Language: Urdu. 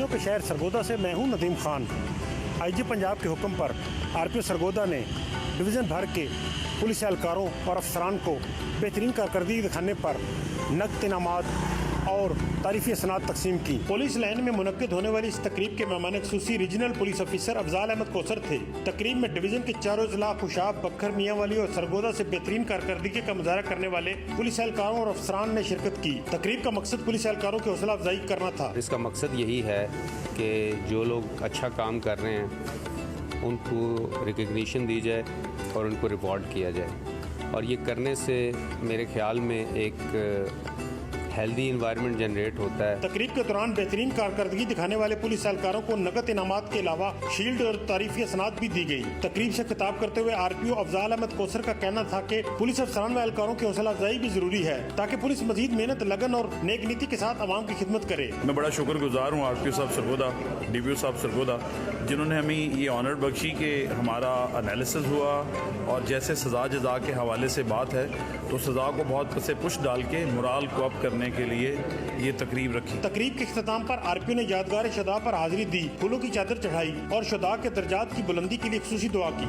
ڈویژنوں کے شہر سرگودا سے میں ہوں ندیم خان۔ آئی جی پنجاب کے حکم پر RPO سرگودا نے ڈویژن بھر کے پولیس اہلکاروں اور افسران کو بہترین کارکردگی دکھانے پر نقد انعامات اور تعریفی اسناد تقسیم کی۔ پولیس لائن میں منعقد ہونے والی اس تقریب کے مہمان خصوصی ریجنل پولیس افسر افضال احمد کوثر تھے۔ تقریب میں ڈویژن کے چاروں اضلاع خوشاب، بکھر، میاں والی اور سرگودا سے بہترین کارکردگی کا مظاہرہ کرنے والے پولیس اہلکاروں اور افسران نے شرکت کی۔ تقریب کا مقصد پولیس اہلکاروں کی حوصلہ افزائی کرنا تھا۔ اس کا مقصد یہی ہے کہ جو لوگ اچھا کام کر رہے ہیں ان کو ریکگنیشن دی جائے اور ان کو ریوارڈ کیا جائے، اور یہ کرنے سے میرے خیال میں ایک ہیلدی انوائرمنٹ جنریٹ ہوتا ہے۔ تقریب کے دوران بہترین کارکردگی دکھانے والے پولیس اہلکاروں کو نقد انعامات کے علاوہ شیلڈ اور تعریفی اسناد بھی دی گئی۔ تقریب سے خطاب کرتے ہوئے RPO افضال احمد کوثر کا کہنا تھا کہ پولیس افسران و اہلکاروں کی حوصلہ افزائی بھی ضروری ہے تاکہ پولیس مزید محنت، لگن اور نیک نیتی کے ساتھ عوام کی خدمت کرے۔ میں بڑا شکر گزار ہوں RPO صاحب سرگودا، DPO صاحب سرگودا، جنہوں نے ہمیں یہ آنر بخشی کہ ہمارا انالیسس ہوا، اور جیسے سزا جزا کے حوالے سے بات ہے تو سزا کو بہت پس پش ڈال کے مرال کو اپ کرنے کے لیے یہ تقریب رکھی۔ تقریب کے اختتام پر RPO نے یادگار شہداء پر حاضری دی، پھولوں کی چادر چڑھائی اور شہداء کے درجات کی بلندی کے لیے خصوصی دعا کی۔